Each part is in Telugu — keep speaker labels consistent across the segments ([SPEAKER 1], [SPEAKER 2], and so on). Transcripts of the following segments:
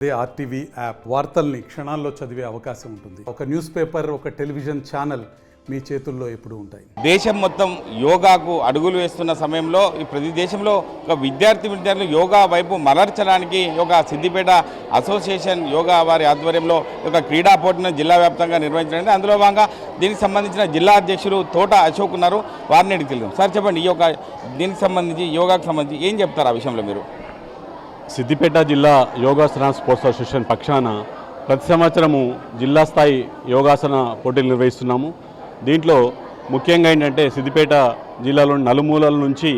[SPEAKER 1] ఆర్టీవీ యాప్ వార్తల్ని క్షణాల్లో చదివే అవకాశం ఉంటుంది. ఒక న్యూస్ పేపర్, ఒక టెలివిజన్ ఛానల్ మీ చేతుల్లో ఎప్పుడూ ఉంటాయి.
[SPEAKER 2] దేశం మొత్తం యోగాకు అడుగులు వేస్తున్న సమయంలో ప్రతి దేశంలో ఒక విద్యార్థులు యోగా వైపు మలర్చడానికి ఒక సిద్దిపేట అసోసియేషన్ యోగా వారి ఆధ్వర్యంలో ఒక క్రీడా పోటీని జిల్లా వ్యాప్తంగా నిర్వహించడానికి అందులో భాగంగా దీనికి సంబంధించిన జిల్లా అధ్యక్షులు తోట అశోక్ ఉన్నారు. వారిని అడిగి తెలుద్దాం. సార్ చెప్పండి, ఈ యొక్క దీనికి సంబంధించి యోగాకు సంబంధించి ఏం చెప్తారు ఆ విషయంలో మీరు?
[SPEAKER 3] సిద్దిపేట జిల్లా యోగాసన స్పోర్ట్స్ అసోసియేషన్ పక్షాన ప్రతి సంవత్సరము జిల్లా స్థాయి యోగాసన పోటీలు నిర్వహిస్తున్నాము. దీంట్లో ముఖ్యంగా ఏంటంటే సిద్దిపేట జిల్లాలోని నలుమూలల నుంచి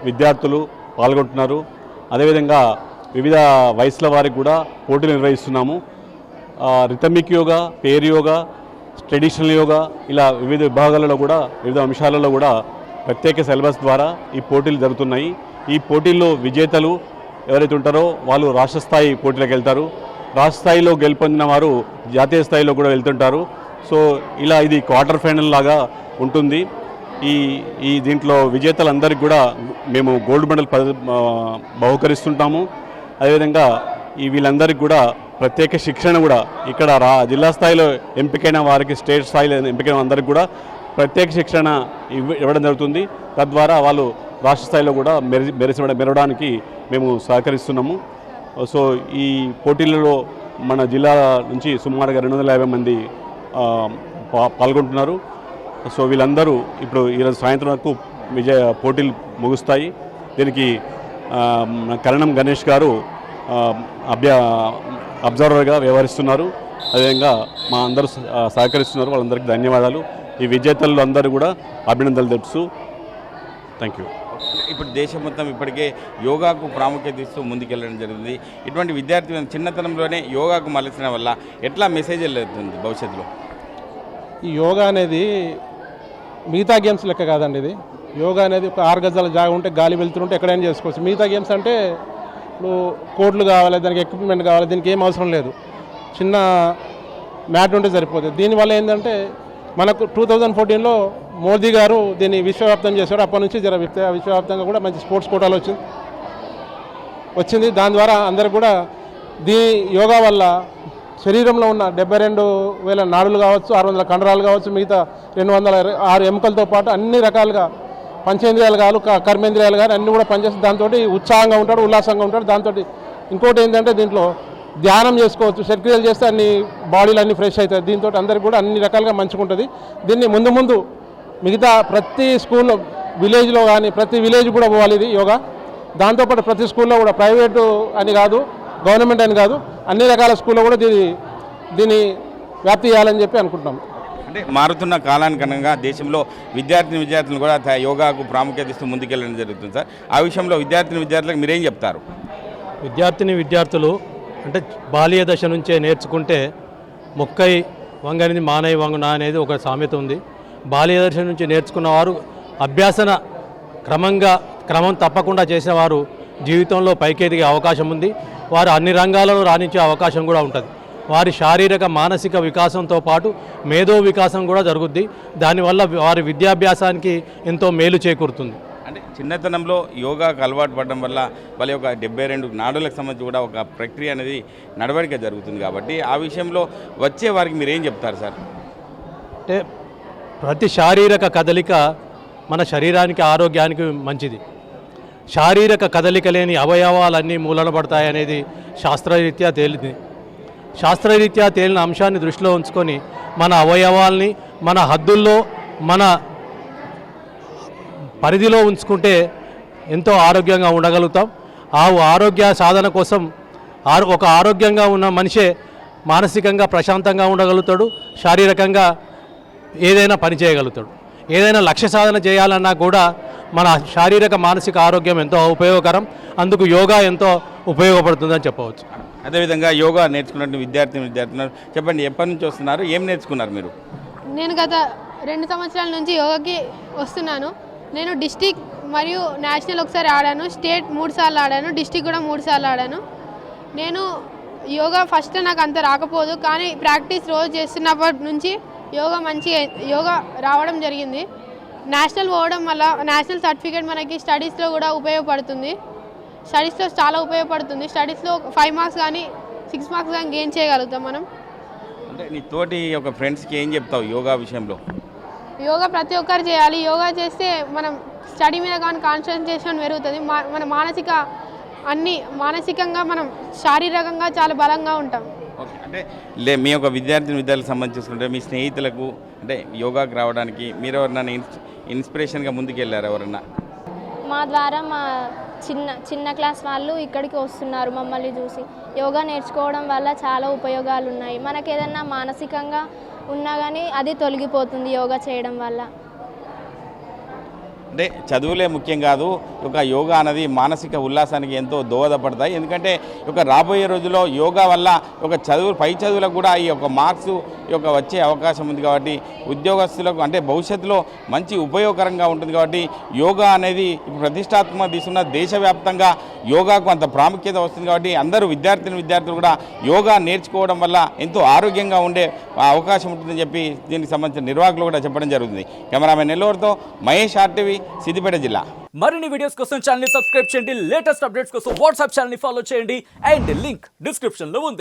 [SPEAKER 3] విద్యార్థులు పాల్గొంటున్నారు. అదేవిధంగా వివిధ వయసుల వారికి కూడా పోటీలు నిర్వహిస్తున్నాము. రిథమిక్ యోగా, పేర్ యోగా, ట్రెడిషనల్ యోగా, ఇలా వివిధ విభాగాలలో కూడా వివిధ అంశాలలో కూడా ప్రత్యేక సిలబస్ ద్వారా ఈ పోటీలు జరుగుతున్నాయి. ఈ పోటీల్లో విజేతలు ఎవరైతే ఉంటారో వాళ్ళు రాష్ట్ర స్థాయి పోటీలకు వెళ్తారు. రాష్ట్ర స్థాయిలో గెలుపొందిన వారు జాతీయ స్థాయిలో కూడా వెళ్తుంటారు. సో ఇలా ఇది క్వార్టర్ ఫైనల్ లాగా ఉంటుంది. ఈ దీంట్లో విజేతలందరికీ కూడా మేము గోల్డ్ మెడల్ బహుకరిస్తుంటాము. అదేవిధంగా వీళ్ళందరికీ కూడా ప్రత్యేక శిక్షణ కూడా ఇక్కడ జిల్లా స్థాయిలో ఎంపికైన వారికి, స్టేట్ స్థాయిలో ఎంపికైన అందరికీ కూడా ప్రత్యేక శిక్షణ ఇవ్వడం జరుగుతుంది. తద్వారా వాళ్ళు రాష్ట్ర స్థాయిలో కూడా మెరవడానికి మేము సహకరిస్తున్నాము. సో ఈ పోటీలలో మన జిల్లా నుంచి సుమారుగా 250 మంది పాల్గొంటున్నారు. సో వీళ్ళందరూ ఇప్పుడు ఈరోజు సాయంత్రం వరకు పోటీలు ముగుస్తాయి. దీనికి కరణం గణేష్ గారు అబ్జర్వర్గా వ్యవహరిస్తున్నారు. అదేవిధంగా మా అందరూ సహకరిస్తున్నారు. వాళ్ళందరికీ ధన్యవాదాలు. ఈ విజేతలు అందరూ కూడా అభినందనలు తెలుపుతూ థ్యాంక్ యూ.
[SPEAKER 2] ఇప్పుడు దేశం మొత్తం ఇప్పటికే యోగాకు ప్రాముఖ్యత ఇస్తూ ముందుకెళ్ళడం జరిగింది. ఇటువంటి విద్యార్థి చిన్నతనంలోనే యోగాకు మలసిన వల్ల ఎట్లా మెసేజ్ వెళ్తుంది భవిష్యత్తులో?
[SPEAKER 4] ఈ యోగా అనేది మిగతా గేమ్స్ లెక్క కాదండి. ఇది యోగా అనేది ఒక 6 గజాల జాగా ఉంటే, గాలి వెళ్తుంటే ఎక్కడైనా చేసుకోవచ్చు. మిగతా గేమ్స్ అంటే ఇప్పుడు కోట్లు కావాలి, దానికి ఎక్విప్మెంట్ కావాలి, దీనికి ఏం అవసరం లేదు. చిన్న మ్యాట్ ఉంటే సరిపోతుంది. దీనివల్ల ఏంటంటే మనకు 2014లో మోదీ గారు దీన్ని విశ్వవ్యాప్తం చేశారు. అప్పటి నుంచి విశ్వవ్యాప్తంగా కూడా మంచి స్పోర్ట్స్ కోటాలు వచ్చింది. దాని ద్వారా అందరికి కూడా యోగా వల్ల శరీరంలో ఉన్న 72,000 నాడులు కావచ్చు, 600 కండరాలు కావచ్చు, మిగతా 206 ఎముకలతో పాటు అన్ని రకాలుగా పంచేంద్రియాలు కాదు, కర్మేంద్రియాలు కానీ అన్నీ కూడా పనిచేస్తే దాంతో ఉత్సాహంగా ఉంటాడు, ఉల్లాసంగా ఉంటాడు. దాంతో ఇంకోటి ఏంటంటే దీంట్లో ధ్యానం చేసుకోవచ్చు. శక్రియలు చేస్తే అన్ని బాడీలు అన్నీ ఫ్రెష్ అవుతాయి. దీంతో అందరికి కూడా అన్ని రకాలుగా మంచిగా ఉంటుంది. దీన్ని ముందు మిగతా ప్రతి స్కూల్లో, విలేజ్లో కానీ ప్రతి విలేజ్ కూడా పోవాలి ఇది యోగా. దాంతోపాటు ప్రతి స్కూల్లో కూడా, ప్రైవేటు అని కాదు, గవర్నమెంట్ అని కాదు, అన్ని రకాల స్కూల్లో కూడా దీన్ని వ్యాప్తి చేయాలని చెప్పి అనుకుంటున్నాం.
[SPEAKER 2] అంటే మారుతున్న కాలానికి అనుగుణంగా దేశంలో విద్యార్థులు కూడా యోగాకు ప్రాముఖ్యత ఇస్తూ ముందుకెళ్ళడం జరుగుతుంది. సార్, ఆ విషయంలో విద్యార్థులకు మీరేం చెప్తారు?
[SPEAKER 5] విద్యార్థులు అంటే బాల్య దశ నుంచే నేర్చుకుంటే మొక్కై వంగనిది మానై వంగున అనేది ఒక సామెత ఉంది. బాల్య దశ నుంచి నేర్చుకున్న వారు అభ్యాసన క్రమం తప్పకుండా చేసేవారు జీవితంలో పైకెదిగే అవకాశం ఉంది. వారు అన్ని రంగాలలో రాణించే అవకాశం కూడా ఉంటుంది. వారి శారీరక మానసిక వికాసంతో పాటు మేధో వికాసం కూడా జరుగుద్ది. దానివల్ల వారి విద్యాభ్యాసానికి ఎంతో మేలు చేకూరుతుంది.
[SPEAKER 2] అంటే చిన్నతనంలో యోగాకు అలవాటు పడడం వల్ల వాళ్ళ యొక్క 72 నాడులకు సంబంధించి కూడా ఒక ప్రక్రియ అనేది నడవడిక జరుగుతుంది. కాబట్టి ఆ విషయంలో వచ్చే వారికి మీరేం చెప్తారు సార్?
[SPEAKER 5] అంటే ప్రతి శారీరక కదలిక మన శరీరానికి, ఆరోగ్యానికి మంచిది. శారీరక కదలిక లేని అవయవాలన్నీ మూలన పడతాయి అనేది శాస్త్రరీత్యా తేలింది. శాస్త్రరీత్యా తేలిన అంశాన్ని దృష్టిలో ఉంచుకొని మన అవయవాల్ని మన హద్దుల్లో, మన పరిధిలో ఉంచుకుంటే ఎంతో ఆరోగ్యంగా ఉండగలుగుతాం. ఆ ఆరోగ్య సాధన కోసం ఒక ఆరోగ్యంగా ఉన్న మనిషే మానసికంగా ప్రశాంతంగా ఉండగలుగుతాడు, శారీరకంగా ఏదైనా పని చేయగలుగుతాడు. ఏదైనా లక్ష్య సాధన చేయాలన్నా కూడా మన శారీరక మానసిక ఆరోగ్యం ఎంతో ఉపయోగకరం. అందుకు యోగా ఎంతో ఉపయోగపడుతుందని చెప్పవచ్చు.
[SPEAKER 2] అదేవిధంగా యోగా నేర్చుకున్నట్టు విద్యార్థులు చెప్పండి, ఎప్పటి నుంచి వస్తున్నారు, ఏం నేర్చుకున్నారు మీరు?
[SPEAKER 6] నేను గత 2 సంవత్సరాల నుంచి యోగాకి వస్తున్నాను. నేను డిస్టిక్ మరియు నేషనల్ ఒకసారి ఆడాను, స్టేట్ 3 సార్లు ఆడాను, డిస్టిక్ కూడా 3 సార్లు ఆడాను. నేను యోగా ఫస్ట్ నాకు అంత రాకపోదు, కానీ ప్రాక్టీస్ రోజు చేస్తున్నప్పటి నుంచి యోగా రావడం జరిగింది. నేషనల్ పోవడం వల్ల నేషనల్ సర్టిఫికేట్ మనకి స్టడీస్లో కూడా ఉపయోగపడుతుంది. స్టడీస్లో చాలా ఉపయోగపడుతుంది. స్టడీస్లో 5 మార్క్స్ కానీ 6 మార్క్స్ కానీ గెయిన్ చేయగలుగుతాం మనం.
[SPEAKER 2] అంటే నీ తోటి ఒక ఫ్రెండ్స్కి ఏం చెప్తావు యోగా విషయంలో?
[SPEAKER 6] యోగా ప్రతి ఒక్కరు చేయాలి. యోగా చేస్తే మనం స్టడీ మీద కానీ కాన్సన్ట్రేషన్ పెరుగుతుంది. మన మానసికంగా మనం శారీరకంగా చాలా బలంగా ఉంటాం.
[SPEAKER 2] ఓకే, అంటే మీ యొక్క విద్యార్థులకు సంబంధించి చూసుకుంటే మీ స్నేహితులకు అంటే యోగాకి రావడానికి మీరు ఎవరన్నా ఇన్స్పిరేషన్గా ముందుకెళ్ళారు ఎవరన్నా?
[SPEAKER 7] మా ద్వారా మా చిన్న క్లాస్ వాళ్ళు ఇక్కడికి వస్తున్నారు మమ్మల్ని చూసి. యోగా నేర్చుకోవడం వల్ల చాలా ఉపయోగాలు ఉన్నాయి. మనకు ఏదన్నా మానసికంగా ఉన్నా కానీ అది తొలగిపోతుంది యోగా చేయడం వల్ల.
[SPEAKER 2] అంటే చదువులే ముఖ్యం కాదు, ఒక యోగా అనేది మానసిక ఉల్లాసానికి ఎంతో దోహదపడతాయి. ఎందుకంటే ఒక రాబోయే రోజుల్లో యోగా వల్ల ఒక పై చదువులకు కూడా ఈ యొక్క మార్క్స్ వచ్చే అవకాశం ఉంది. కాబట్టి ఉద్యోగస్తులకు అంటే భవిష్యత్తులో మంచి ఉపయోగకరంగా ఉంటుంది. కాబట్టి యోగా అనేది ఇప్పుడు ప్రతిష్టాత్మక తీసుకున్న దేశవ్యాప్తంగా యోగాకు అంత ప్రాముఖ్యత వస్తుంది. కాబట్టి అందరూ విద్యార్థులు కూడా యోగా నేర్చుకోవడం వల్ల ఎంతో ఆరోగ్యంగా ఉండే అవకాశం ఉంటుందని చెప్పి దీనికి సంబంధించిన నిర్వాహకులు కూడా చెప్పడం జరుగుతుంది. కెమెరామెన్ నెల్లూరుతో మహేష్, RTV, సిద్దిపేట జిల్లా.
[SPEAKER 8] మరిన్ని వీడియోస్ కోసం ఛానల్ ని సబ్స్క్రైబ్ చేయండి. లేటెస్ట్ అప్డేట్స్ కోసం వాట్సాప్ ఛానల్ ని ఫాలో చేయండి. అండ్ లింక్ డిస్క్రిప్షన్ లో ఉంది.